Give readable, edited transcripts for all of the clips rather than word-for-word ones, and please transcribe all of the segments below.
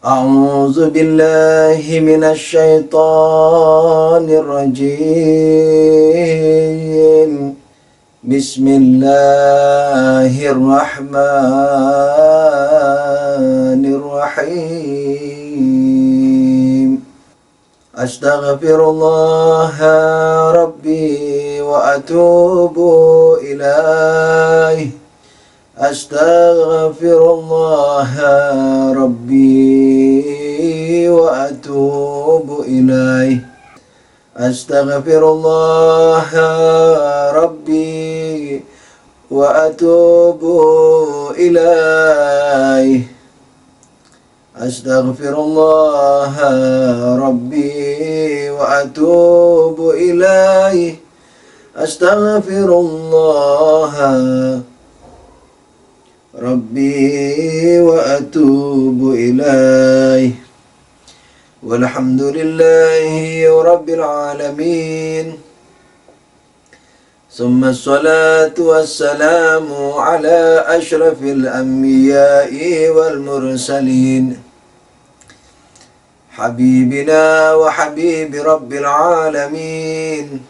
أعوذ بالله من الشيطان الرجيم. بسم الله الرحمن الرحيم. أستغفر الله ربي وأتوب إليه. أستغفر الله ربي وأتوب إليه. أستغفر الله ربي وأتوب إليه. أستغفر الله ربي وأتوب إليه. أستغفر الله ربي وأتوب إليه. والحمد لله رب العالمين. ثم الصلاة والسلام على أشرف الأنبياء والمرسلين، حبيبنا وحبيب رب العالمين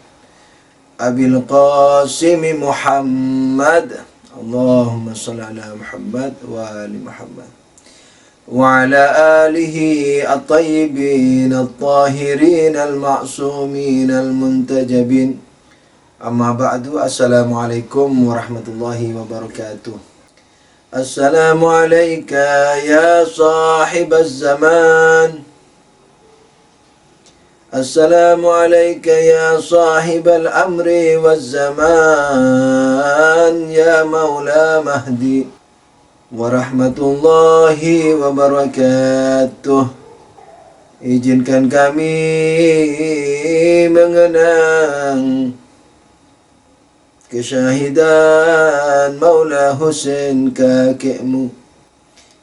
أبي القاسم محمد، اللهم صل على محمد وآل محمد وعلى آله الطيبين الطاهرين المعصومين المنتجبين. أما بعد، Assalamualaikum warahmatullahi wabarakatuh. Assalamu alayka ya sahib az-zaman. Assalamu alayka ya sahib al-amri waz-zaman, ya Maula Mahdi, warahmatullahi wabarakatuh. Izinkan kami mengenang kesyahidan Maula Husain kakekmu,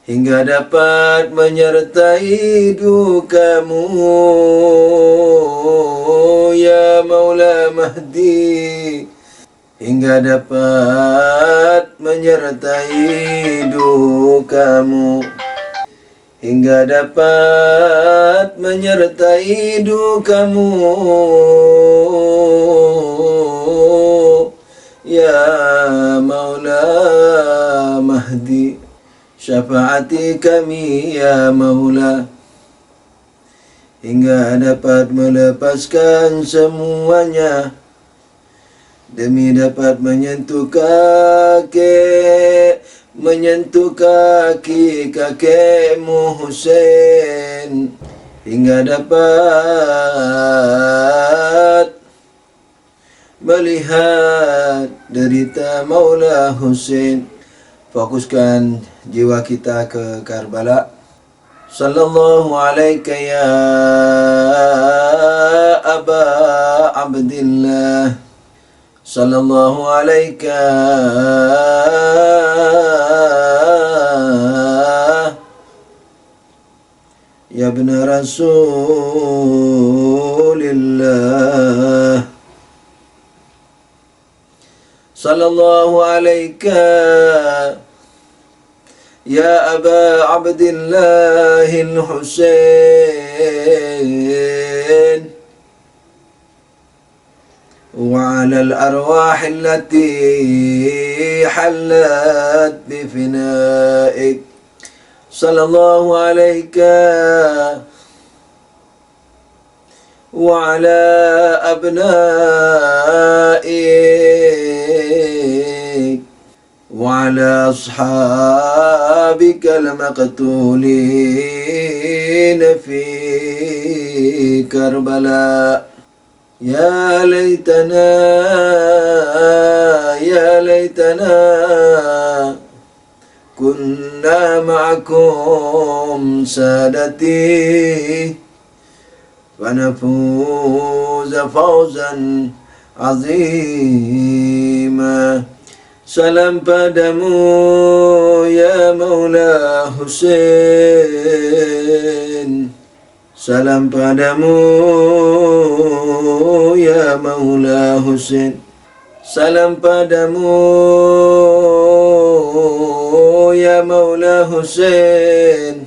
hingga dapat menyertai dukamu, ya Maula Mahdi, hingga dapat menyertai dukamu, hingga dapat menyertai dukamu, ya Maula Mahdi. Syafaati kami ya Maula, hingga dapat melepaskan semuanya, demi dapat menyentuh kaki kakekmu Husain, hingga dapat melihat derita Maula Husain. Fokuskan jiwa kita ke Karbala. Sallallahu alaika ya Aba Abdillah. Sallallahu alaika ya ibn Rasulillah. Sallallahu alaika ya Aba Abdillahil Husain, wa alal arwahil lati hallat bifinaik. Sallallahu alaika wa ala abnaik wa ala ashabika al-maqtulin fi Karbala. Ya laytana kunna ma'akum sadati, فنفوز فوزا عظيما. Salam padamu ya Maula Husain. Salam padamu ya Maula Husain. Salam padamu ya Maula Husain.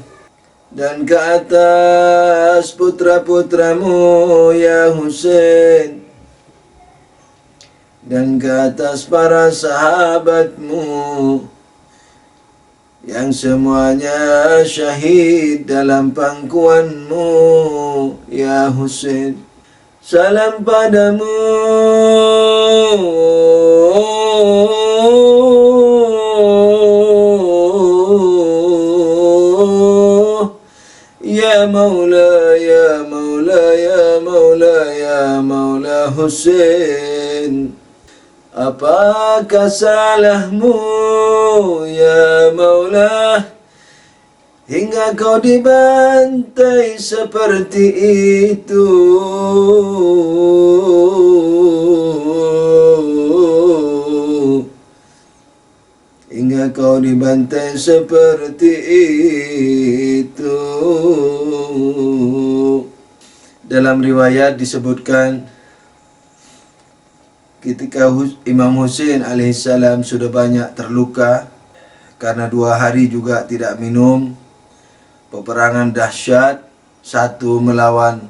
dan ke atas putra-putramu ya Husain, dan ke atas para sahabatmu yang semuanya syahid dalam pangkuanmu ya Husain. Salam padamu ya Maula, ya Maula, ya Maula, ya Maula Husain. Apakah salahmu ya Maula hingga kau dibantai seperti itu? Hingga kau dibantai seperti itu. Dalam riwayat disebutkan ketika Imam Husain alaihissalam sudah banyak terluka karena 2 hari juga tidak minum, peperangan dahsyat, 1 melawan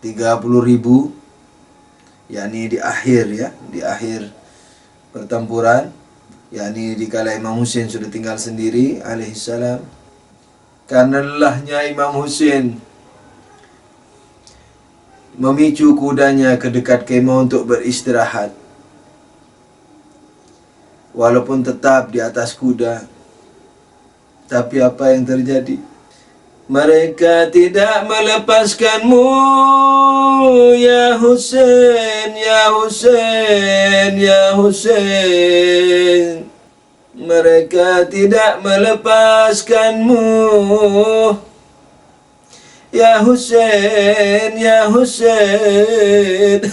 30.000, yakni di akhir pertempuran, yakni dikala Imam Husain sudah tinggal sendiri alaihissalam. Karena lelahnya Imam Husain memicu kudanya ke dekat kemah untuk beristirahat, walaupun tetap di atas kuda. Tapi apa yang terjadi? Mereka tidak melepaskanmu ya Husain, ya Husain, ya Husain. Mereka tidak melepaskanmu ya Husain, ya Husain.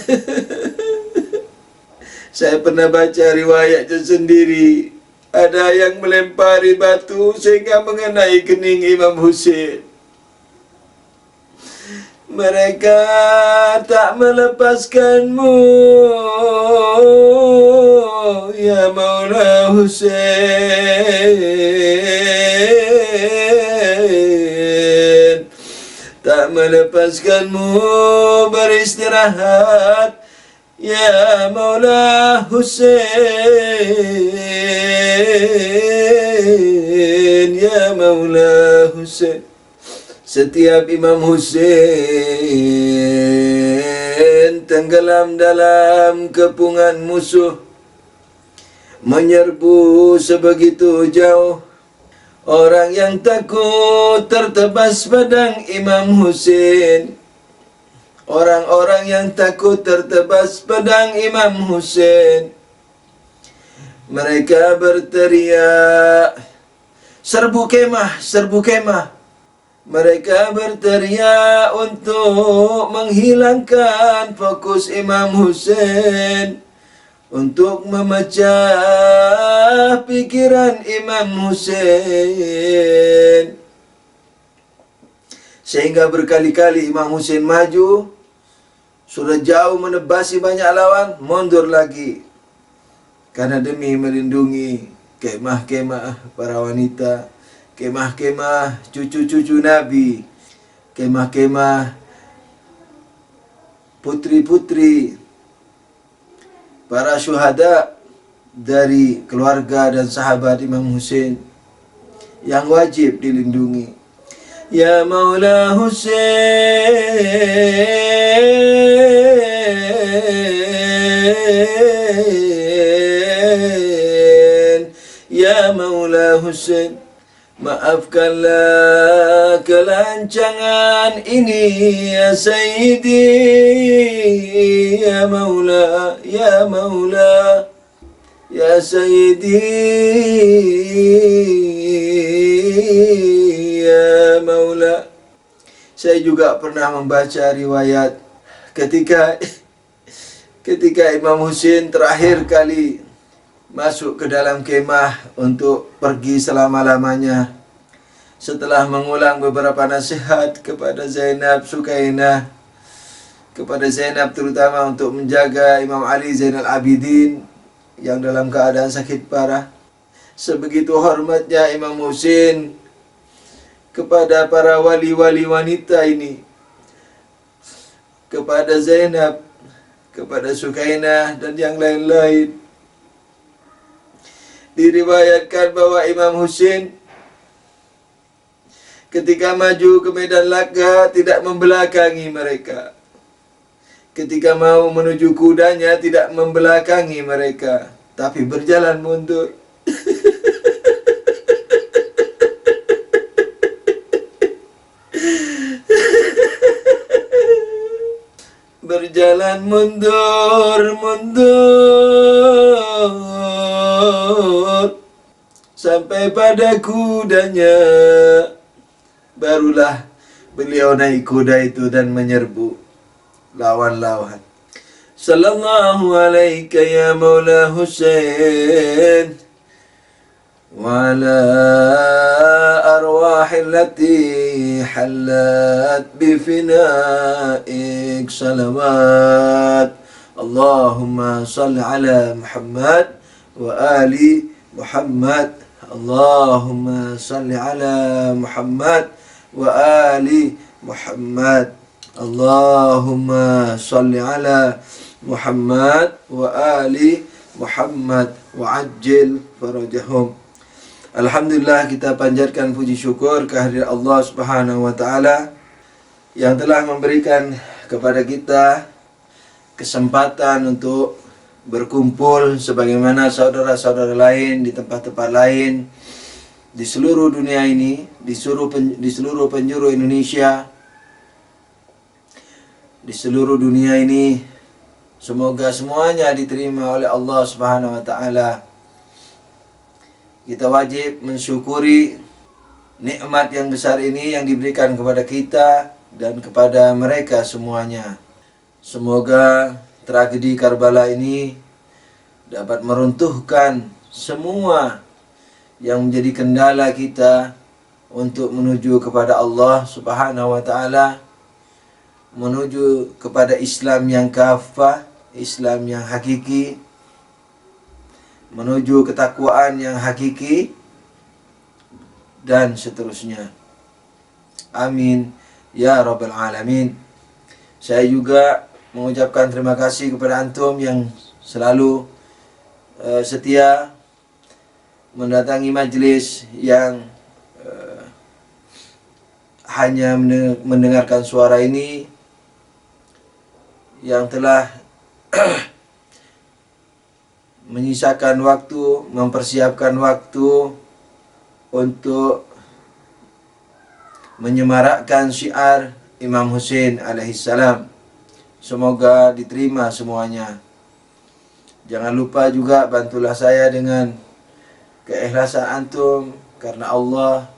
Saya pernah baca riwayatnya sendiri. Ada yang melempari batu sehingga mengenai kening Imam Husain. Mereka tak melepaskanmu ya Maula Husain. Tak melepaskanmu beristirahat ya Maula Husain, ya Maula Husain. Setiap Imam Husain tenggelam dalam kepungan musuh, menyerbu sebegitu jauh. Orang yang takut tertebas pedang Imam Husain. Orang-orang yang takut tertebas pedang Imam Husain. Mereka berteriak, serbu kemah, serbu kemah. Mereka berteriak untuk menghilangkan fokus Imam Husain, untuk memecah pikiran Imam Husain. Sehingga berkali-kali Imam Husain maju, sudah jauh menebasi banyak lawan, mundur lagi. Karena demi melindungi kemah-kemah para wanita, kemah-kemah cucu-cucu Nabi, kemah-kemah putri-putri para syuhada dari keluarga dan sahabat Imam Husain yang wajib dilindungi. Ya Maula Husain, ya Maula Husain, maafkanlah kelancangan ini ya Sayyidi, ya Maula, ya Maula, ya Sayyidi, ya Maula. Saya juga pernah membaca riwayat ketika Imam Husain terakhir kali masuk ke dalam kemah untuk pergi selama-lamanya, setelah mengulang beberapa nasihat kepada Zainab, Sukainah, kepada Zainab terutama untuk menjaga Imam Ali Zainal Abidin yang dalam keadaan sakit parah. Sebegitu hormatnya Imam Husain kepada para wali-wali wanita ini, kepada Zainab, kepada Sukainah dan yang lain-lain. Diriwayatkan bahwa Imam Husain ketika maju ke medan laga tidak membelakangi mereka. Ketika mau menuju kudanya tidak membelakangi mereka, tapi berjalan mundur. Berjalan mundur sampai pada kudanya. Barulah beliau naik kuda itu dan menyerbu lawan-lawan. Sallallahu alaika ya Maula Husain wa ala arwahil lati halat bifinaik salawat. Allahumma salli ala Muhammad wa ali Muhammad. Allahumma salli ala Muhammad wa ali Muhammad. Allahumma salli ala Muhammad wa ali Muhammad wa ajil farajahum. Alhamdulillah, kita panjatkan puji syukur kehadirat Allah Subhanahu wa taala yang telah memberikan kepada kita kesempatan untuk berkumpul sebagaimana saudara-saudara lain di tempat-tempat lain di seluruh dunia ini, di seluruh penjuru Indonesia, di seluruh dunia ini. Semoga semuanya diterima oleh Allah Subhanahu wa taala. Kita wajib mensyukuri nikmat yang besar ini yang diberikan kepada kita dan kepada mereka semuanya. Semoga tragedi Karbala ini dapat meruntuhkan semua yang menjadi kendala kita untuk menuju kepada Allah Subhanahu wa taala, menuju kepada Islam yang kafah, Islam yang hakiki, menuju ketakwaan yang hakiki, dan seterusnya. Amin ya rabbal alamin. Saya juga mengucapkan terima kasih kepada antum yang selalu setia mendatangi majlis yang hanya mendengarkan suara ini, yang telah menyisakan waktu, mempersiapkan waktu untuk menyemarakkan syiar Imam Husain alaihissalam. Semoga diterima semuanya. Jangan lupa juga bantulah saya dengan keikhlasan antum karena Allah,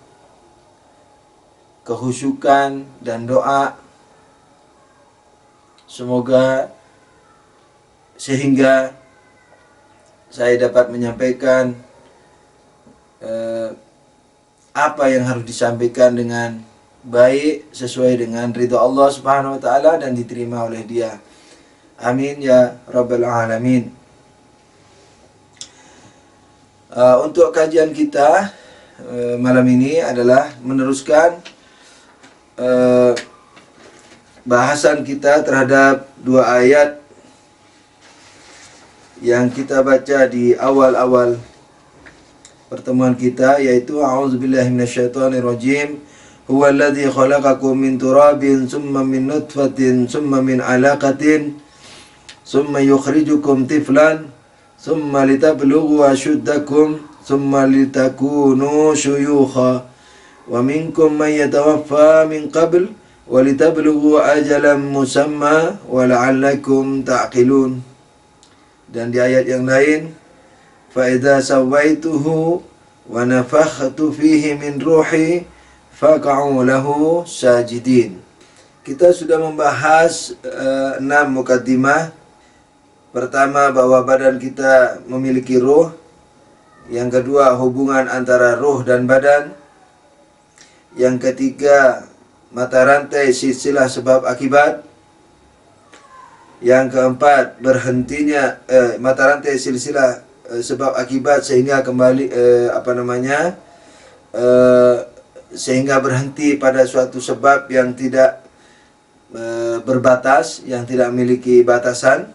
kehusyukan dan doa. Semoga sehingga saya dapat menyampaikan apa yang harus disampaikan dengan baik sesuai dengan ridha Allah Subhanahu wa taala dan diterima oleh Dia. Amin ya rabbal alamin. Untuk kajian kita malam ini adalah meneruskan bahasan kita terhadap dua ayat yang kita baca di awal-awal pertemuan kita, yaitu a'udzubillahi minasyaitonirrajim. Huwallazi khalaqakum min turabin tsumma min nutfatin tsumma min 'alaqatin tsumma yukhrijukum tiflan tsumma litablughu ashuddakum tsumma litakunu syuyukha wa minkum man yatawaffa min qabl wa litablughu ajalan musamma wa la'allakum ta'qilun. Dan di ayat yang lain, fa idza sawaituhu wa nafakhtu fihi min ruhi faq'u lahu sajidin. Kita sudah membahas 6 mukaddimah. Pertama, bahwa badan kita memiliki ruh. Yang kedua, hubungan antara ruh dan badan. Yang ketiga, mata rantai silsilah sebab akibat. Yang keempat, berhentinya mata rantai silsilah sebab akibat sehingga kembali sehingga berhenti pada suatu sebab yang tidak berbatas, yang tidak memiliki batasan.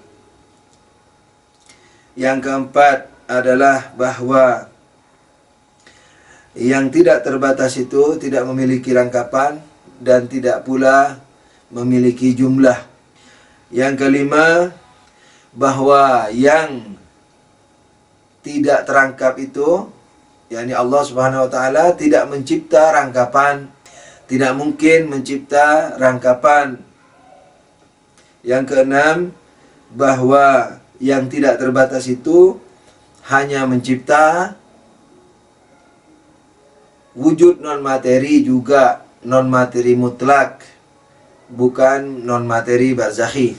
Yang keempat adalah bahwa yang tidak terbatas itu tidak memiliki rangkapan dan tidak pula memiliki jumlah. Yang kelima, bahwa yang tidak terangkap itu, yakni Allah Subhanahu wa taala tidak mencipta rangkapan, tidak mungkin mencipta rangkapan. Yang keenam, bahwa yang tidak terbatas itu hanya mencipta wujud non-materi, juga non-materi mutlak, bukan non-materi barzakhi.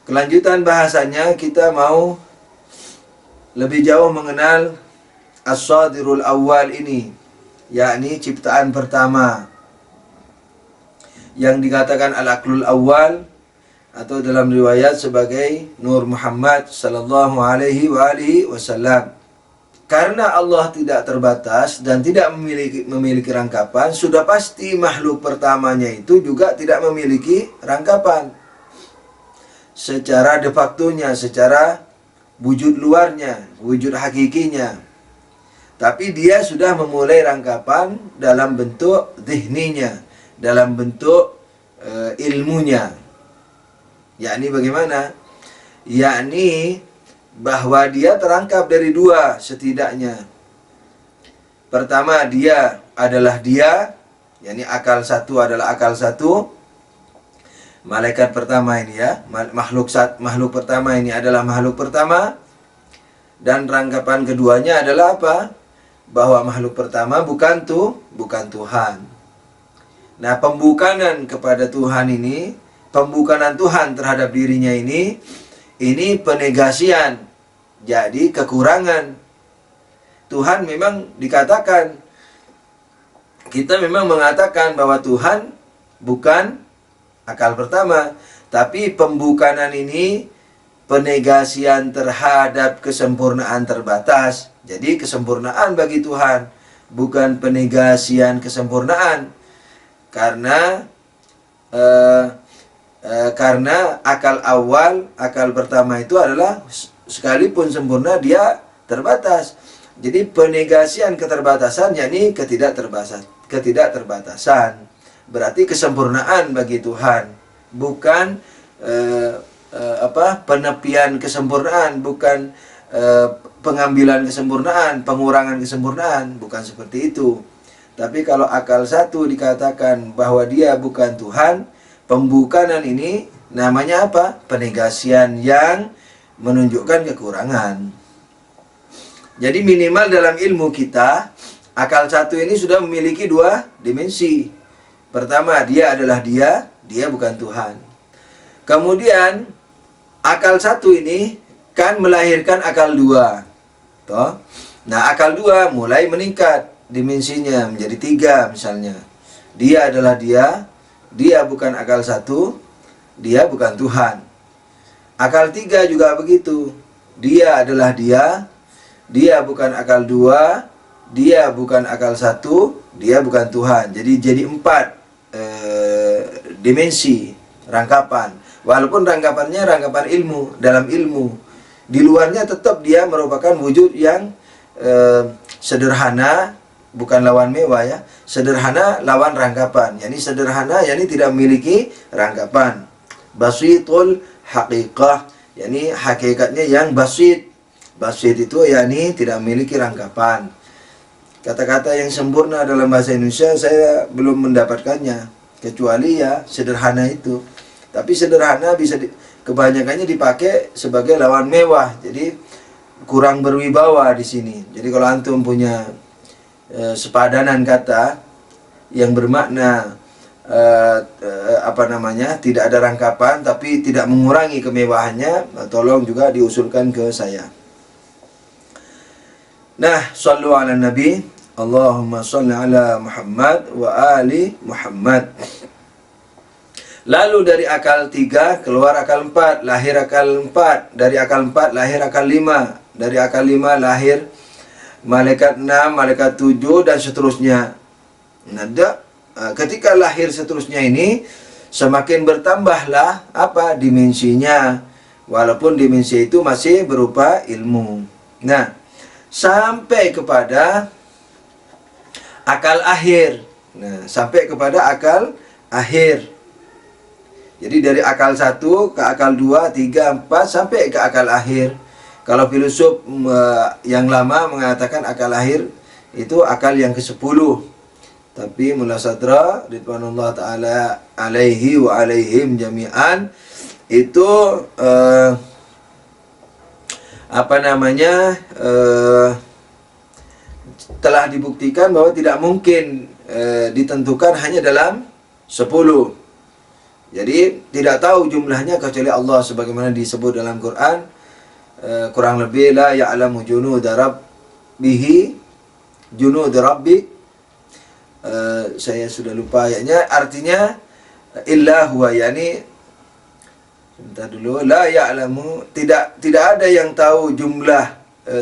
Kelanjutan bahasanya, kita mau lebih jauh mengenal as-sadirul awal ini, yakni ciptaan pertama, yang dikatakan al-aqlul awal, atau dalam riwayat sebagai Nur Muhammad sallallahu alaihi wasallam. Karena Allah tidak terbatas dan tidak memiliki rangkapan, sudah pasti makhluk pertamanya itu juga tidak memiliki rangkapan. Secara de factonya, secara wujud luarnya, wujud hakikinya. Tapi dia sudah memulai rangkapan dalam bentuk zihninya, dalam bentuk ilmunya. Yakni bagaimana? Yakni bahwa dia terangkap dari dua setidaknya. Pertama, dia adalah dia, yakni akal satu adalah akal satu. Malaikat pertama ini ya, makhluk pertama ini adalah makhluk pertama. Dan rangkapan keduanya adalah apa? Bahwa makhluk pertama bukan Tuhan. Nah, pembukanan kepada Tuhan ini, pembukanan Tuhan terhadap dirinya ini penegasian. Jadi kekurangan. Tuhan memang dikatakan, kita memang mengatakan bahwa Tuhan bukan akal pertama, tapi pembukanan ini penegasian terhadap kesempurnaan terbatas. Jadi kesempurnaan bagi Tuhan, bukan penegasian kesempurnaan. Karena akal awal, akal pertama itu adalah sekalipun sempurna dia terbatas. Jadi penegasian keterbatasan, yakni ketidakterbatasan. Berarti kesempurnaan bagi Tuhan, bukan penepian kesempurnaan, bukan pengambilan kesempurnaan, pengurangan kesempurnaan, bukan seperti itu. Tapi kalau akal satu dikatakan bahwa dia bukan Tuhan, pembukanan ini namanya apa? Penegasian yang menunjukkan kekurangan. Jadi minimal dalam ilmu kita, akal satu ini sudah memiliki dua dimensi. Pertama, dia adalah dia bukan Tuhan. Kemudian akal satu ini kan melahirkan akal dua. Toh? Nah, akal dua mulai meningkat dimensinya menjadi tiga misalnya. Dia adalah dia bukan akal satu, dia bukan Tuhan. Akal tiga juga begitu. Dia adalah dia bukan akal dua, dia bukan akal satu, dia bukan Tuhan. Jadi empat dimensi rangkapan. Walaupun rangkapannya rangkapan ilmu, dalam ilmu. Di luarnya tetap dia merupakan wujud yang sederhana, bukan lawan mewah ya. Sederhana lawan rangkapan. Yani sederhana, yani tidak memiliki rangkapan. Basitul haqiqah, yani hakikatnya yang basit. Basit itu yani tidak memiliki rangkapan. Kata-kata yang sempurna dalam bahasa Indonesia saya belum mendapatkannya, kecuali ya sederhana itu. Tapi sederhana bisa kebanyakannya dipakai sebagai lawan mewah. Jadi kurang berwibawa di sini. Jadi kalau antum punya sepadanan kata yang bermakna tidak ada rangkapan tapi tidak mengurangi kemewahannya, tolong juga diusulkan ke saya. Nah, sallu ala nabi, Allahumma salli ala Muhammad wa ali Muhammad. Lalu dari akal 3 keluar akal 4, lahir akal 4, dari akal 4 lahir akal 5, dari akal 5 lahir malaikat 6, malaikat 7 dan seterusnya. Nah, ketika lahir seterusnya ini semakin bertambahlah apa dimensinya, walaupun dimensi itu masih berupa ilmu. Nah, sampai kepada akal akhir. Nah, sampai kepada akal akhir. Jadi dari akal 1 ke akal 2, 3, 4 sampai ke akal akhir. Kalau filosof yang lama mengatakan akal akhir itu akal yang ke-10. Tapi Mullah Sadra ridwanullah taala alaihi wa alaihim jami'an itu telah dibuktikan bahwa tidak mungkin ditentukan hanya dalam 10. Jadi tidak tahu jumlahnya kecuali Allah, sebagaimana disebut dalam Quran, kurang lebih la ya'lamu junuda rabbihi junud rabbi. Saya sudah lupa ayatnya, artinya illa huwa, yani sebentar dulu, la ya'lamu, tidak ada yang tahu jumlah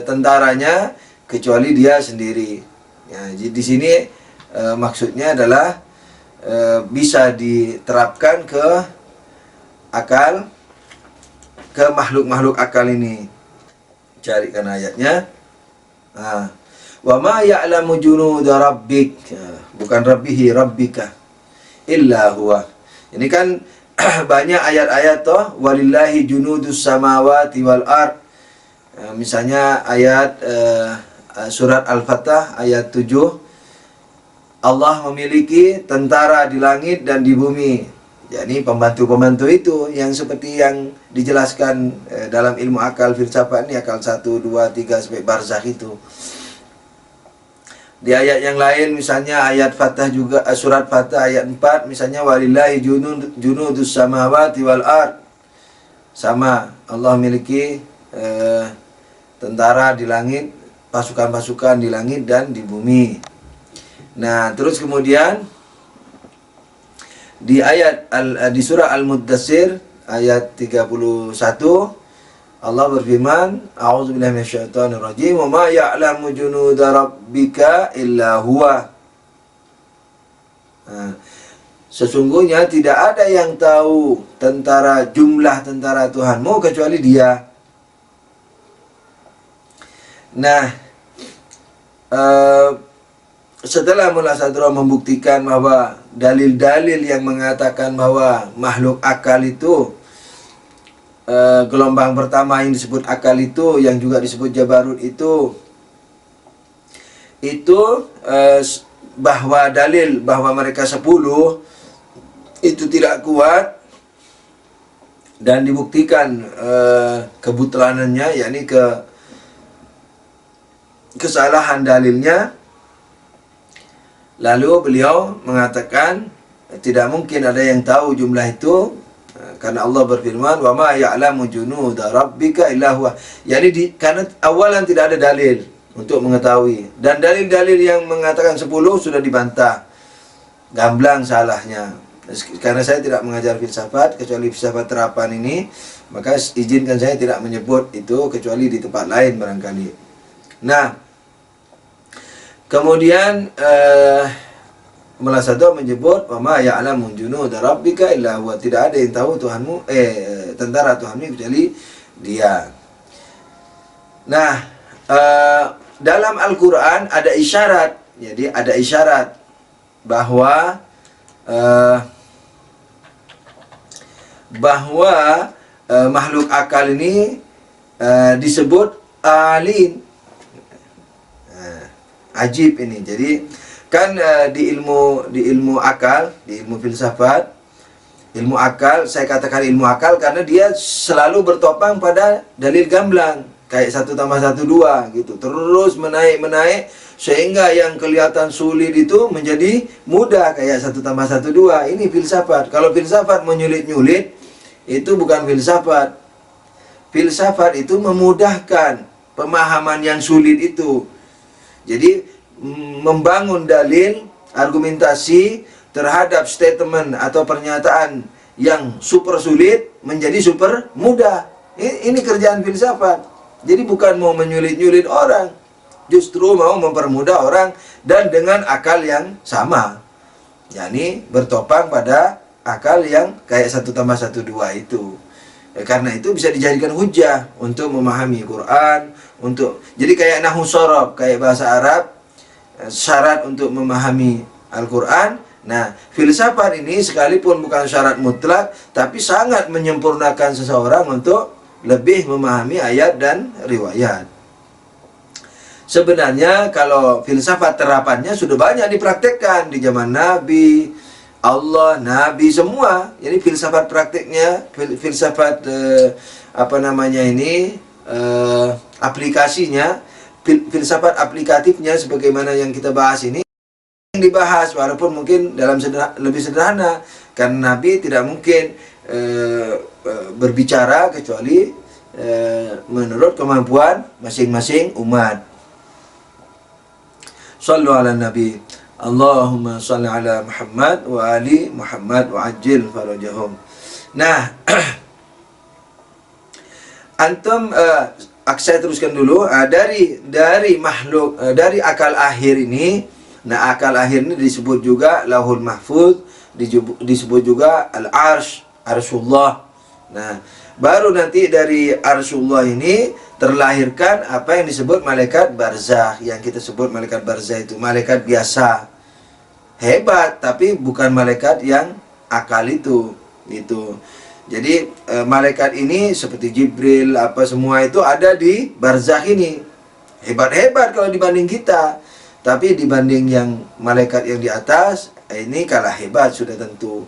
tentaranya kecuali dia sendiri. Ya, jadi di sini maksudnya adalah bisa diterapkan ke akal, ke makhluk-makhluk akal ini. Carikan ayatnya. Wa ma ya'lamu junuda rabbik, bukan rabbihi rabbika illa huwa. Ini kan banyak ayat-ayat toh, walillahi junudus samawati wal ard. Misalnya ayat surat Al-Fatah ayat 7, Allah memiliki tentara di langit dan di bumi. Jadi pembantu-pembantu itu yang seperti yang dijelaskan dalam ilmu akal filsafat ini, akal 1, 2, 3 sampai barzakh itu. Di ayat yang lain misalnya ayat Fatah juga, surat Fatah ayat 4 misalnya walillahi junudus samawati wal ard. Sama, Allah memiliki tentara di langit, pasukan-pasukan di langit dan di bumi. Nah, terus kemudian di ayat di surah Al-Muddatsir ayat 31 Allah berfirman, a'udzubillahi minasyaitonir rajim, wa ma ya'lamu junuda rabbika illa huwa. Sesungguhnya tidak ada yang tahu jumlah tentara Tuhanmu kecuali Dia. Nah, setelah Mullah Sadra membuktikan bahwa dalil-dalil yang mengatakan bahwa makhluk akal itu gelombang pertama yang disebut akal itu, yang juga disebut Jabarut itu bahwa dalil bahwa mereka 10 itu tidak kuat dan dibuktikan kebutlanannya, yakni kesalahan dalilnya. Lalu beliau mengatakan tidak mungkin ada yang tahu jumlah itu karena Allah berfirman wa ma ya'lamu junuda rabbika illa huwa. Yani karena awalan tidak ada dalil untuk mengetahui, dan dalil-dalil yang mengatakan 10 sudah dibantah. Gamblang salahnya. Karena saya tidak mengajar filsafat kecuali filsafat terapan ini, maka izinkan saya tidak menyebut itu kecuali di tempat lain barangkali. Nah, kemudian Mullah Sadra menyebut wa ma ya'lamu junuda rabbika illa huwa, tidak ada yang tahu Tuhanmu tentara Tuhanmu kecuali Dia. Nah, dalam Al-Qur'an ada isyarat. Jadi ada isyarat bahwa makhluk akal ini disebut alin. Ajib ini. Jadi kan di ilmu akal, di ilmu filsafat, ilmu akal, saya katakan ilmu akal karena dia selalu bertopang pada dalil gamblang, kayak 1 tambah 1 2 gitu, terus menaik sehingga yang kelihatan sulit itu menjadi mudah, kayak 1 tambah 1 2. Ini filsafat. Kalau filsafat menyulit-nyulit, itu bukan filsafat. Filsafat itu memudahkan pemahaman yang sulit itu. Jadi membangun dalil, argumentasi terhadap statement atau pernyataan yang super sulit menjadi super mudah. Ini kerjaan filsafat. Jadi bukan mau menyulit-nyulit orang. justru mau mempermudah orang dan dengan akal yang sama, yakni bertopang pada akal yang kayak 1+1=2 itu. Karena itu bisa dijadikan hujah untuk memahami Quran, jadi kayak nahwu shorof, kayak bahasa Arab, syarat untuk memahami Al-Quran. Nah, filsafat ini sekalipun bukan syarat mutlak, tapi sangat menyempurnakan seseorang untuk lebih memahami ayat dan riwayat. Sebenarnya kalau filsafat terapannya sudah banyak dipraktekkan di zaman Nabi, Allah, Nabi semua. Jadi filsafat praktiknya, filsafat aplikasinya, filsafat aplikatifnya sebagaimana yang kita bahas ini yang dibahas, walaupun mungkin dalam lebih sederhana, karena Nabi tidak mungkin berbicara kecuali menurut kemampuan masing-masing umat. Sallu ala Nabi. Allahumma salli ala Muhammad wa ali Muhammad wa ajil farajahum. Nah, antum saya teruskan dulu, dari makhluk, dari akal akhir ini. Nah, akal akhir ini disebut juga Lauhul Mahfuz, disebut juga Al-Arsh, Arshullah. Nah, baru nanti dari Arshullah ini terlahirkan apa yang disebut malaikat barzakh. Yang kita sebut malaikat barzakh itu malaikat biasa, hebat, tapi bukan malaikat yang akal itu. Jadi malaikat ini seperti Jibril, apa semua itu ada di barzakh ini. Hebat-hebat kalau dibanding kita. Tapi dibanding yang malaikat yang di atas, ini kalah hebat sudah tentu.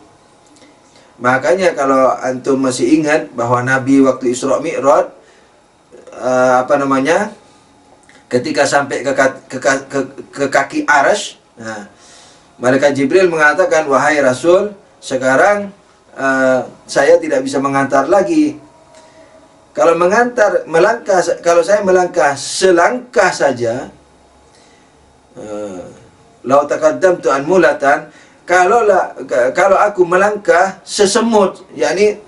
Makanya kalau antum masih ingat bahwa Nabi waktu Isra Mi'raj, ketika sampai ke kaki Arsy, nah, malaikat Jibril mengatakan, wahai Rasul, sekarang saya tidak bisa mengantar lagi. Kalau kalau saya melangkah selangkah saja, lau taqaddamtu an mulatan, kalau aku melangkah sesemut, yakni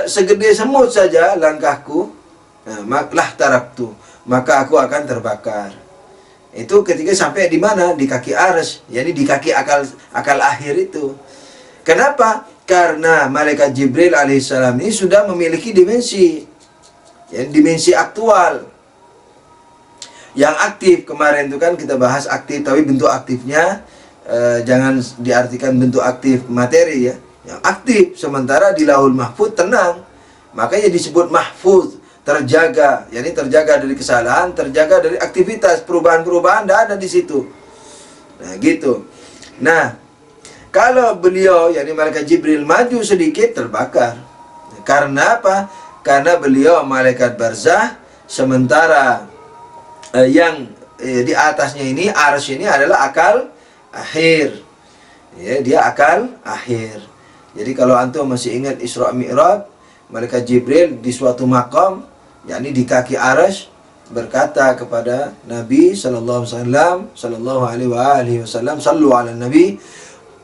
segede semut saja langkahku, lah taraktu, maka aku akan terbakar. Itu ketika sampai di mana? Di kaki Arsy, yakni di kaki akal akhir itu. Kenapa? Karena malaikat Jibril alaihissalam ini sudah memiliki dimensi, ya, dimensi aktual yang aktif. Kemarin itu kan kita bahas aktif, tapi bentuk aktifnya jangan diartikan bentuk aktif materi, ya, yang aktif. Sementara di Lauhul Mahfuz tenang, makanya disebut mahfuz, terjaga, yakni terjaga dari kesalahan, terjaga dari aktivitas perubahan-perubahan, tidak ada di situ. Nah, gitu. Nah, kalau beliau, yakni malaikat Jibril, maju sedikit terbakar. Karena apa? Karena beliau malaikat barzakh, sementara yang di atasnya ini, Arsy ini adalah akal akhir. Ya, dia akal akhir. Jadi kalau antum masih ingat Isra Mi'raj, malaikat Jibril di suatu makam, yakni di kaki Arsy, berkata kepada Nabi sallallahu alaihi wasallam, sallu ala Nabi,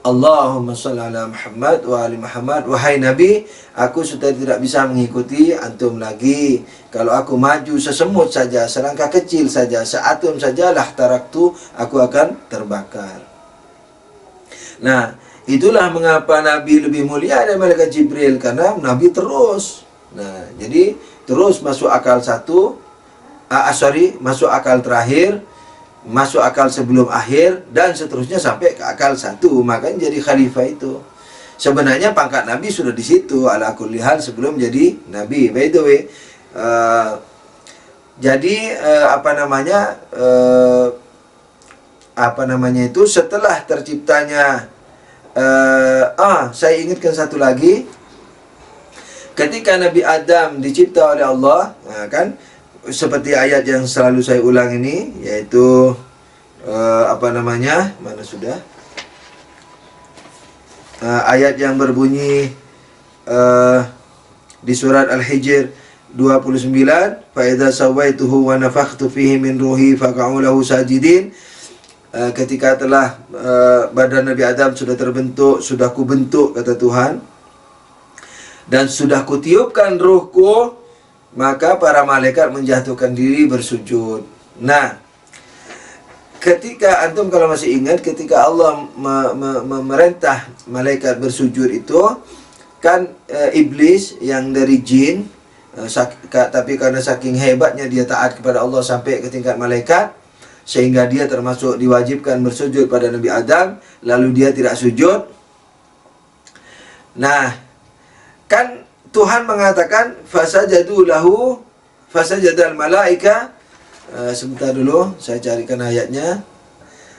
Allahumma shalli ala Muhammad wa ali Muhammad. Wahai Nabi, aku sudah tidak bisa mengikuti antum lagi. Kalau aku maju sesemut saja, selangkah kecil saja, seatom saja, lah taraktu, aku akan terbakar. Nah, itulah mengapa Nabi lebih mulia dari malaikat Jibril, karena Nabi terus. Nah, jadi terus masuk akal masuk akal terakhir, masuk akal sebelum akhir, dan seterusnya sampai ke akal 1. Makanya jadi khalifah itu. Sebenarnya pangkat Nabi sudah di situ ala kulli hal sebelum jadi Nabi. By the way, setelah terciptanya, saya ingatkan satu lagi. Ketika Nabi Adam dicipta oleh Allah, nah kan, seperti ayat yang selalu saya ulang ini, yaitu mana sudah ayat yang berbunyi di surat Al-Hijr 29, fa idza sawaituhu wa nafakhtu fihi min ruhi faq'u lahu sajidin. Ketika telah badan Nabi Adam sudah terbentuk, sudah kubentuk, kata Tuhan, dan sudah kutiupkan ruhku, maka para malaikat menjatuhkan diri bersujud. Nah, ketika antum kalau masih ingat, ketika Allah memerintah malaikat bersujud itu, kan iblis yang dari jin, tapi karena saking hebatnya dia taat kepada Allah sampai ke tingkat malaikat, sehingga dia termasuk diwajibkan bersujud pada Nabi Adam, lalu dia tidak sujud. Nah, kan Tuhan mengatakan fasajadu lahu fasajadal malaika. Sebentar dulu, saya carikan ayatnya.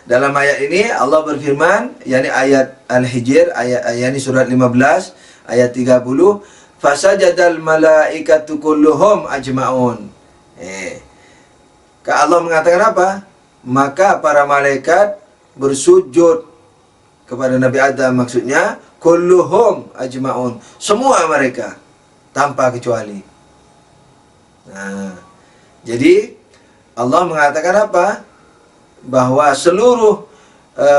Dalam ayat ini Allah berfirman, yakni ayat Al-Hijr, yakni surat 15 ayat 30, fasajadal malaikatu kulluhum ajmaun. Allah mengatakan apa? Maka para malaikat bersujud kepada Nabi Adam, maksudnya kulluhum ajmaun, semua mereka tanpa kecuali. Nah, jadi Allah mengatakan apa? Bahwa seluruh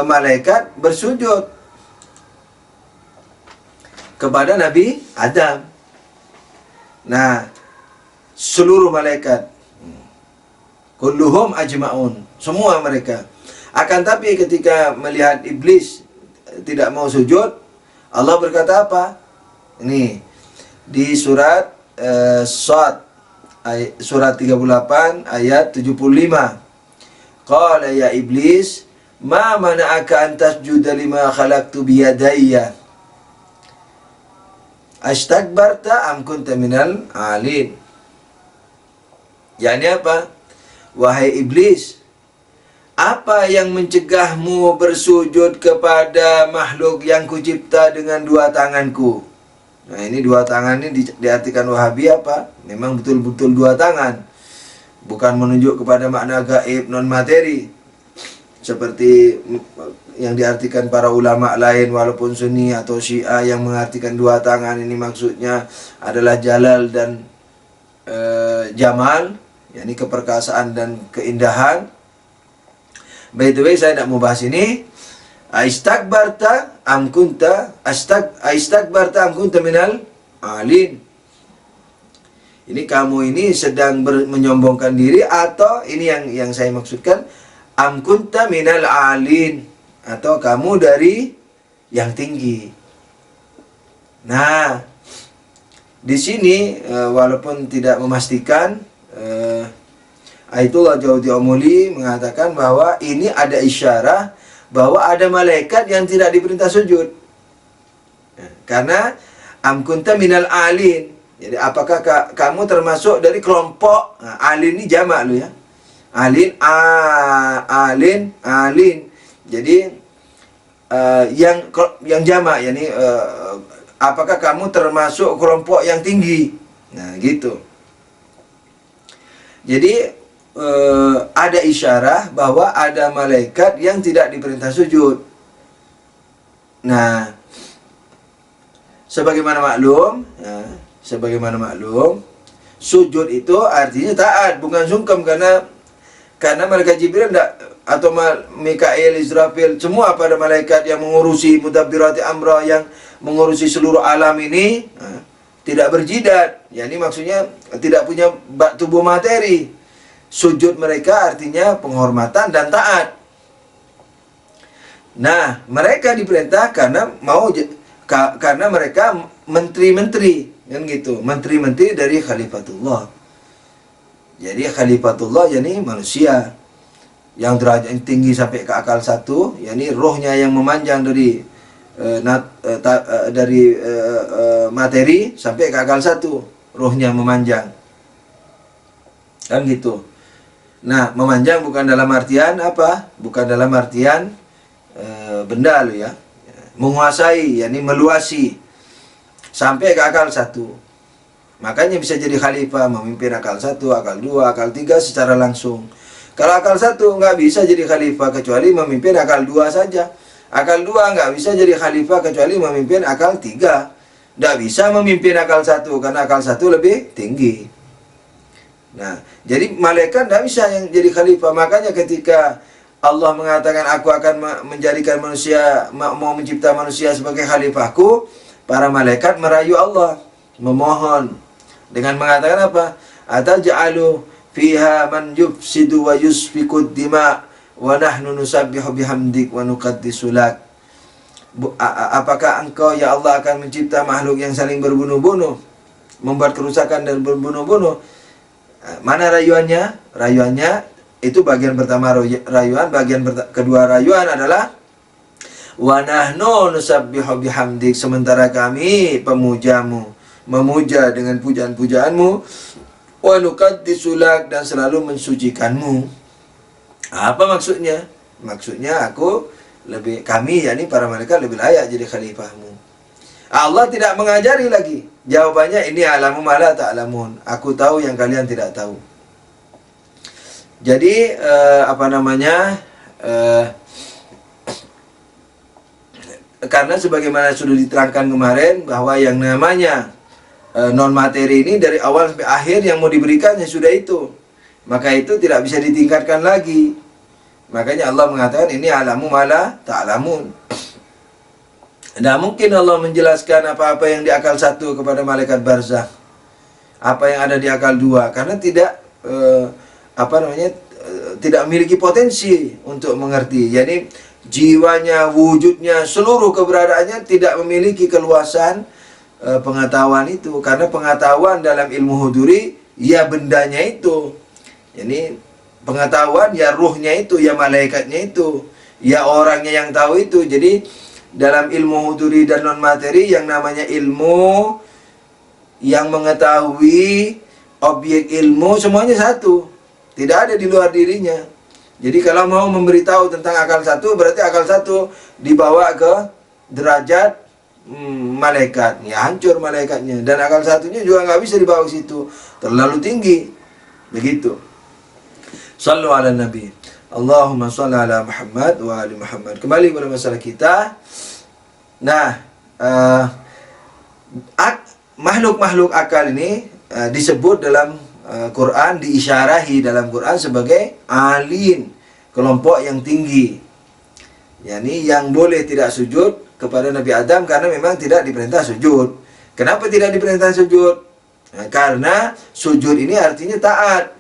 malaikat bersujud kepada Nabi Adam. Nah, seluruh malaikat, kulluhum ajma'un, semua mereka. Akan tapi ketika melihat iblis tidak mau sujud, Allah berkata apa? Ini di surat Shad, surat 38 ayat 75. Qala ya iblis, ma mana'aka an tasjuda lima khalaqtu biyadayya astakbarta am kunta minal alin. Yani apa? Wahai iblis, apa yang mencegahmu bersujud kepada makhluk yang kucipta dengan dua tanganku? Nah, ini dua tangan ini diartikan Wahabi apa? Memang betul-betul dua tangan. Bukan menunjuk kepada makna gaib non materi seperti yang diartikan para ulama lain, walaupun Sunni atau Syiah yang mengartikan dua tangan ini maksudnya adalah jalal dan jamal, yakni keperkasaan dan keindahan. By the way, saya tidak mau bahas ini. Aistakbarta am kunta minal alin. Ini kamu ini sedang menyombongkan diri, atau ini yang saya maksudkan, am kunta minal alin, atau kamu dari yang tinggi. Nah, di sini walaupun tidak memastikan, Ayatullah Jauti Omuli mengatakan bahwa ini ada isyarah bahwa ada malaikat yang tidak diperintah sujud. Karena am kunta minal alin. Jadi apakah kamu termasuk dari kelompok, alin ini jamak lu ya. Alin, alin. Jadi yang jamak, yakni apakah kamu termasuk kelompok yang tinggi? Nah, gitu. Jadi ada isyarah bahwa ada malaikat yang tidak diperintah sujud. Nah, sebagaimana maklum, sujud itu artinya taat, bukan sungkem, karena malaikat Jibril atau Mikail, Israfil, semua pada malaikat yang mengurusi mudabbirati amra, yang mengurusi seluruh alam ini, tidak berjidat. Yani maksudnya tidak punya tubuh materi. Sujud mereka artinya penghormatan dan taat. Nah, mereka diperintah karena mereka menteri-menteri, kan gitu. Menteri-menteri dari Khalifatullah. Jadi Khalifatullah yakni manusia yang derajat tinggi sampai ke akal satu, yakni rohnya yang memanjang dari materi sampai ke akal satu, rohnya memanjang, kan gitu. Nah, memanjang bukan dalam artian apa? Bukan dalam artian benda lo ya. Menguasai, yakni meluasi sampai ke akal satu. Makanya bisa jadi khalifah, memimpin akal satu, akal dua, akal tiga secara langsung. Kalau akal satu nggak bisa jadi khalifah kecuali memimpin akal dua saja. Akal dua nggak bisa jadi khalifah kecuali memimpin akal tiga. Nggak bisa memimpin akal satu karena akal satu lebih tinggi. Nah, jadi malaikat tidak bisa yang jadi khalifah. Makanya ketika Allah mengatakan aku akan menjadikan manusia, mau mencipta manusia sebagai khalifahku, para malaikat merayu Allah, memohon dengan mengatakan apa? Ataj'alu fiha man yufsidu wa yusfikud dima wa nahnu nusabbihu bihamdik wa nuqaddisu lak. Apakah engkau ya Allah akan mencipta makhluk yang saling berbunuh-bunuh, membuat kerusakan dan berbunuh-bunuh? Mana rayuannya? Rayuannya itu bagian pertama rayuan, bagian kedua rayuan adalah wa nahnu nusabbihu bihamdik, sementara kami pemujamu, memuja dengan pujaan-pujaanmu, wa nuqaddisu lak, dan selalu mensucikanmu. Apa maksudnya? Maksudnya kami yakni para malaikat lebih layak jadi khalifahmu. Allah tidak mengajari lagi. Jawabannya ini alamu ma la ta'lamun. Aku tahu yang kalian tidak tahu. Jadi karena sebagaimana sudah diterangkan kemarin bahwa yang namanya non materi ini dari awal sampai akhir yang mau diberikannya sudah itu, maka itu tidak bisa ditingkatkan lagi. Makanya Allah mengatakan ini alamu ma la ta'lamun. Tidak mungkin Allah menjelaskan apa-apa yang di akal satu kepada malaikat barzakh, apa yang ada di akal dua, karena tidak tidak memiliki potensi untuk mengerti. Jadi jiwanya, wujudnya, seluruh keberadaannya tidak memiliki keluasan pengetahuan itu. Karena pengetahuan dalam ilmu huduri ya bendanya itu, jadi pengetahuan ya ruhnya itu, ya malaikatnya itu, ya orangnya yang tahu itu. Jadi dalam ilmu huduri dan non materi yang namanya ilmu yang mengetahui objek ilmu semuanya satu, tidak ada di luar dirinya. Jadi kalau mau memberitahu tentang akal satu, berarti akal satu dibawa ke derajat malaikat, ya hancur malaikatnya. Dan akal satunya juga nggak bisa dibawa ke situ, terlalu tinggi. Begitu. Sallu ala Nabi. Allahumma salli ala Muhammad wa ali Muhammad. Kembali kepada masalah kita. Nah, makhluk-makhluk akal ini disebut dalam Quran, diisyarahi dalam Quran sebagai alin, kelompok yang tinggi. Yani yang boleh tidak sujud kepada Nabi Adam karena memang tidak diperintah sujud. Kenapa tidak diperintah sujud? Nah, karena sujud ini artinya taat,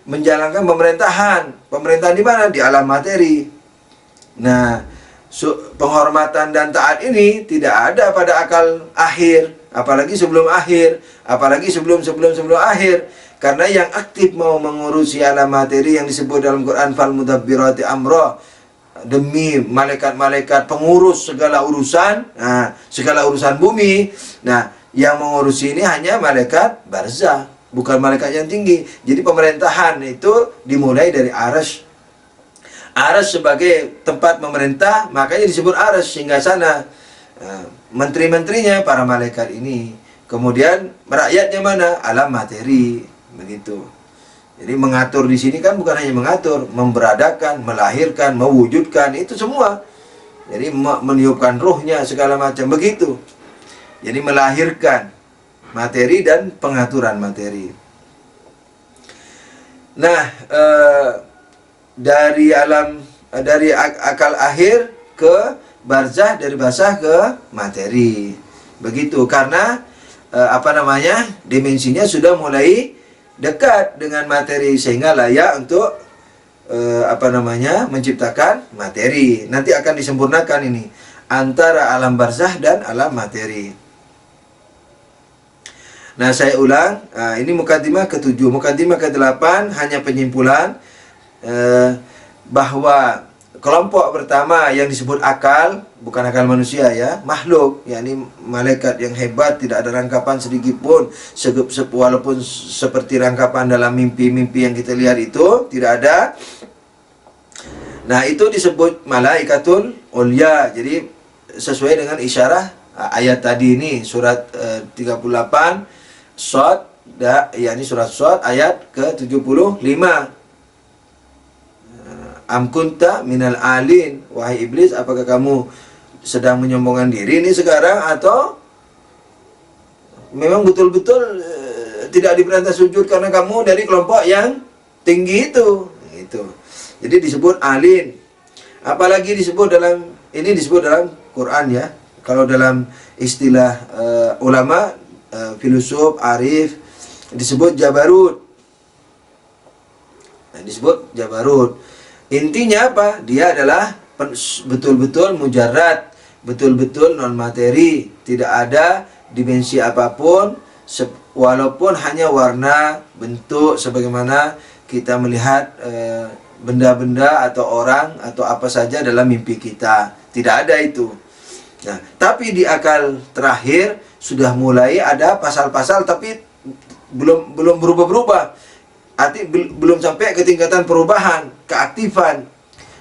menjalankan pemerintahan. Pemerintahan di mana? Di alam materi. Nah, penghormatan dan taat ini tidak ada pada akal akhir, apalagi sebelum akhir, apalagi sebelum akhir. Karena yang aktif mau mengurusi alam materi yang disebut dalam Quran fal mudabbirati amra, demi malaikat-malaikat pengurus segala urusan, segala urusan bumi. Nah, yang mengurusi ini hanya malaikat barzakh, bukan malaikat yang tinggi. Jadi pemerintahan itu dimulai dari arsy. Arsy sebagai tempat memerintah, makanya disebut arsy, singgasana. Menteri-menterinya para malaikat ini. Kemudian rakyatnya mana? Alam materi. Begitu. Jadi mengatur di sini kan bukan hanya mengatur, memberadakan, melahirkan, mewujudkan, itu semua. Jadi meniupkan ruhnya segala macam, begitu. Jadi melahirkan materi dan pengaturan materi. Nah, dari akal akhir ke barzakh, dari barzakh ke materi. Begitu, karena dimensinya sudah mulai dekat dengan materi sehingga layak untuk menciptakan materi. Nanti akan disempurnakan ini antara alam barzakh dan alam materi. Nah, saya ulang, ini mukaddimah ke-7. Mukaddimah ke-8 hanya penyimpulan bahwa kelompok pertama yang disebut akal, bukan akal manusia ya, makhluk, yakni malaikat yang hebat, tidak ada rangkapan sedikit pun, walaupun seperti rangkapan dalam mimpi-mimpi yang kita lihat itu, tidak ada. Nah, itu disebut malaikatul ulya. Jadi sesuai dengan isyarah ayat tadi ini, surat 38 Shad, yakni surat Shad ayat ke-75. Am kunta minal alin, wahai iblis, apakah kamu sedang menyombongkan diri ini sekarang, atau memang betul-betul tidak diperintah sujud karena kamu dari kelompok yang tinggi itu. Gitu. Jadi disebut alin. Apalagi disebut dalam Quran ya. Kalau dalam istilah ulama, filosof, arif, disebut jabarut. Disebut jabarut. Intinya apa? Dia adalah betul-betul mujarrad, betul-betul non materi, tidak ada dimensi apapun, walaupun hanya warna, bentuk, sebagaimana kita melihat benda-benda atau orang atau apa saja dalam mimpi kita. Tidak ada itu. Nah, tapi di akal terakhir sudah mulai ada pasal-pasal, tapi belum berubah-berubah. Belum sampai ke tingkatan perubahan, keaktifan.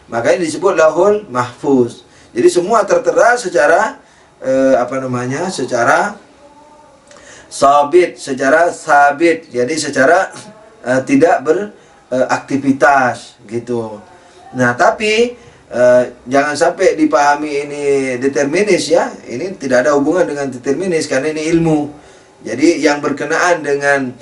Makanya disebut lahul mahfuz. Jadi semua tertera secara secara sabit. Jadi secara tidak beraktivitas gitu. Nah, tapi jangan sampai dipahami ini determinis ya. Ini tidak ada hubungan dengan determinis karena ini ilmu. Jadi yang berkenaan dengan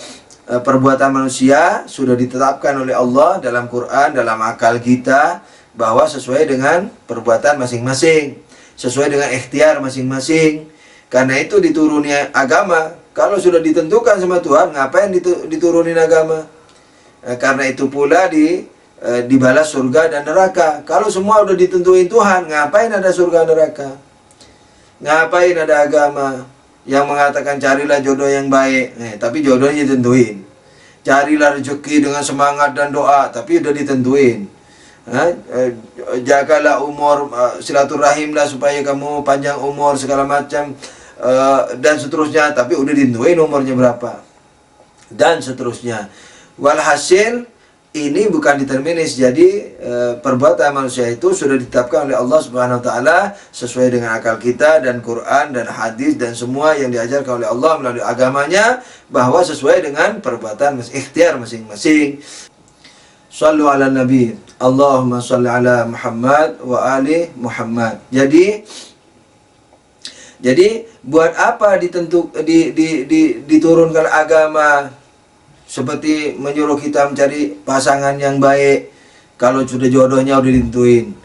perbuatan manusia sudah ditetapkan oleh Allah dalam Quran, dalam akal kita, bahwa sesuai dengan perbuatan masing-masing, sesuai dengan ikhtiar masing-masing. Karena itu dituruni agama. Kalau sudah ditentukan sama Tuhan, ngapain diturunin agama? Karena itu pula dibalas surga dan neraka. Kalau semua udah ditentuin Tuhan, ngapain ada surga neraka? Ngapain ada agama yang mengatakan carilah jodoh yang baik, tapi jodohnya ditentuin. Carilah rezeki dengan semangat dan doa, tapi udah ditentuin. Jagalah umur, silaturahimlah supaya kamu panjang umur segala macam, dan seterusnya, tapi udah ditentuin umurnya berapa, dan seterusnya. Walhasil ini bukan determinis. Jadi perbuatan manusia itu sudah ditetapkan oleh Allah Subhanahu wa taala sesuai dengan akal kita dan Quran dan hadis dan semua yang diajarkan oleh Allah melalui agamanya, bahwa sesuai dengan perbuatan ikhtiar masing-masing. Shallu ala nabi. Allahumma shalli ala Muhammad wa ali Muhammad. Jadi buat apa diturunkan agama seperti menyuruh kita mencari pasangan yang baik kalau sudah jodohnya udah ditentuin?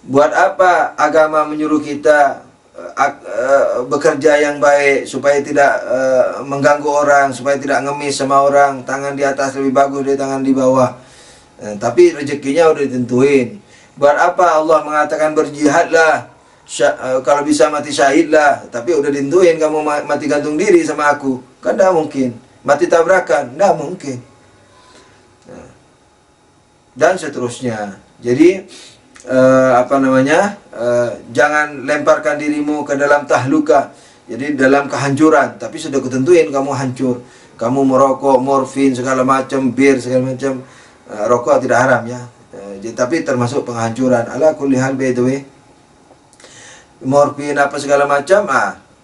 Buat apa agama menyuruh kita bekerja yang baik supaya tidak mengganggu orang, supaya tidak ngemis sama orang, tangan di atas lebih bagus dari tangan di bawah, tapi rezekinya udah ditentuin. Buat apa Allah mengatakan berjihadlah, kalau bisa mati syahidlah, tapi udah ditentuin kamu mati gantung diri sama aku? Kan tidak mungkin. Mati tabrakan, tidak mungkin. Dan seterusnya. Jadi jangan lemparkan dirimu ke dalam tahluka, jadi dalam kehancuran, tapi sudah ketentuin kamu hancur. Kamu merokok, morfin, segala macam, bir, segala macam. Rokok tidak haram ya, tapi termasuk penghancuran. Ala kulli hal, by the way, morfin apa segala macam,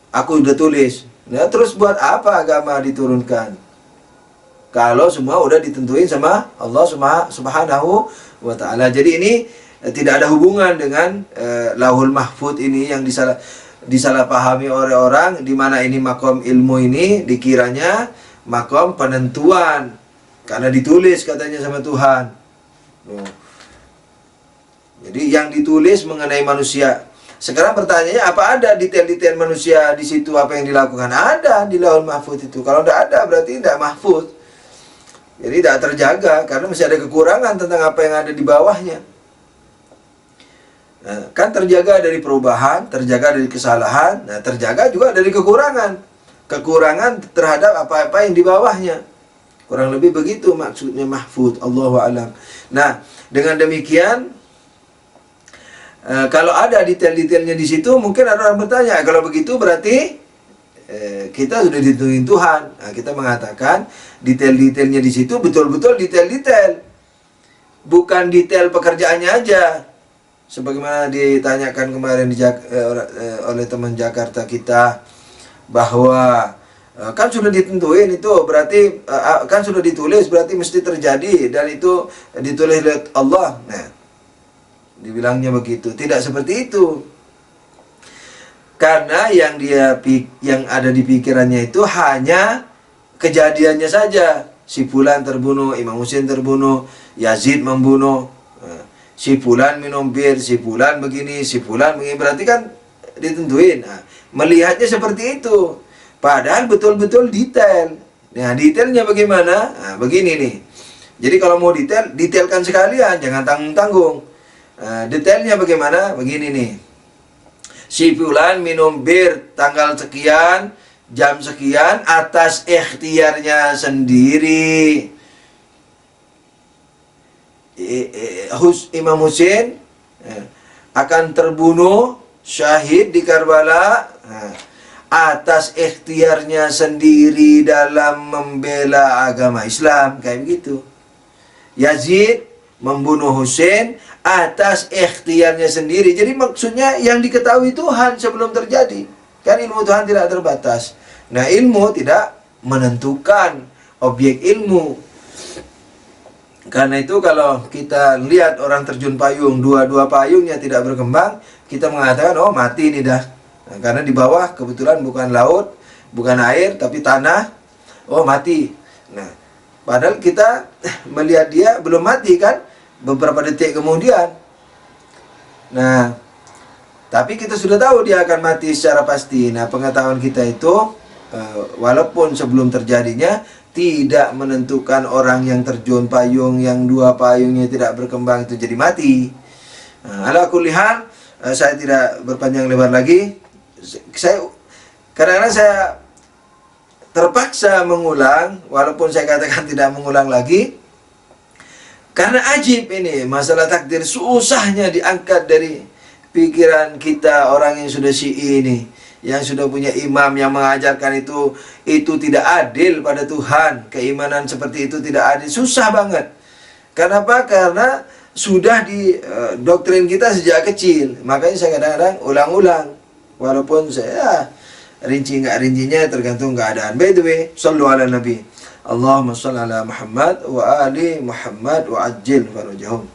aku udah tulis. Nah, terus buat apa agama diturunkan? Kalau semua udah ditentuin sama Allah Subhanahu wa taala. Jadi ini tidak ada hubungan dengan Lauhul Mahfuz ini yang disalahpahami oleh orang, di mana ini makom ilmu ini dikiranya makom penentuan karena ditulis katanya sama Tuhan. Jadi yang ditulis mengenai manusia. Sekarang pertanyaannya, apa ada detail-detail manusia di situ, apa yang dilakukan? Ada di Lauhul Mahfuz itu. Kalau tidak ada berarti tidak mahfuz. Jadi tidak terjaga karena masih ada kekurangan tentang apa yang ada di bawahnya. Nah, kan terjaga dari perubahan, terjaga dari kesalahan, nah terjaga juga dari kekurangan. Kekurangan terhadap apa-apa yang di bawahnya. Kurang lebih begitu maksudnya mahfuz. Allahu a'lam. Nah, dengan demikian kalau ada detail-detailnya di situ, mungkin ada orang bertanya, kalau begitu berarti kita sudah ditentuin Tuhan. Nah, kita mengatakan detail-detailnya di situ betul-betul detail-detail, bukan detail pekerjaannya aja. Sebagaimana ditanyakan kemarin oleh teman Jakarta kita, bahwa kan sudah ditentuin itu, berarti kan sudah ditulis, berarti mesti terjadi, dan itu ditulis oleh Allah. Nah, dibilangnya begitu. Tidak seperti itu. Karena yang ada di pikirannya itu hanya kejadiannya saja. Si fulan terbunuh, Imam Husain terbunuh, Yazid membunuh, si fulan minum bir, si fulan begini, si fulan begini, berarti kan ditentuin. Nah, melihatnya seperti itu. Padahal betul-betul detail. Nah, detailnya bagaimana? Nah, begini nih. Jadi kalau mau detail, detailkan sekalian, jangan tanggung-tanggung. Detailnya bagaimana? Begini nih. Si fulan minum bir tanggal sekian, jam sekian atas ikhtiarnya sendiri. Imam Husain akan terbunuh syahid di Karbala atas ikhtiarnya sendiri dalam membela agama Islam, kayak begitu. Yazid membunuh Husain atas ikhtiarnya sendiri. Jadi maksudnya yang diketahui Tuhan sebelum terjadi. Kan ilmu Tuhan tidak terbatas. Nah, ilmu tidak menentukan objek ilmu. Karena itu kalau kita lihat orang terjun payung, dua-dua payungnya tidak berkembang, kita mengatakan, oh mati ini dah. Nah, karena di bawah kebetulan bukan laut, bukan air, tapi tanah, oh mati. Nah, padahal kita melihat dia belum mati kan, beberapa detik kemudian. Nah, tapi kita sudah tahu dia akan mati secara pasti. Nah, pengetahuan kita itu, walaupun sebelum terjadinya, tidak menentukan orang yang terjun payung, yang dua payungnya tidak berkembang itu jadi mati. Nah, ala kulli hal, saya tidak berpanjang lebar lagi. Kadang-kadang saya terpaksa mengulang, walaupun saya katakan tidak mengulang lagi, karena ajib ini, masalah takdir susahnya diangkat dari pikiran kita orang yang sudah syi'i ini, yang sudah punya imam yang mengajarkan itu tidak adil pada Tuhan. Keimanan seperti itu tidak adil, susah banget. Kenapa? Karena sudah di doktrin kita sejak kecil. Makanya saya kadang-kadang ulang-ulang, walaupun saya rinci nggak rincinya tergantung keadaan. By the way, sallu ala nabi, Allahumma salli ala Muhammad wa ali Muhammad wa ajil farajahum.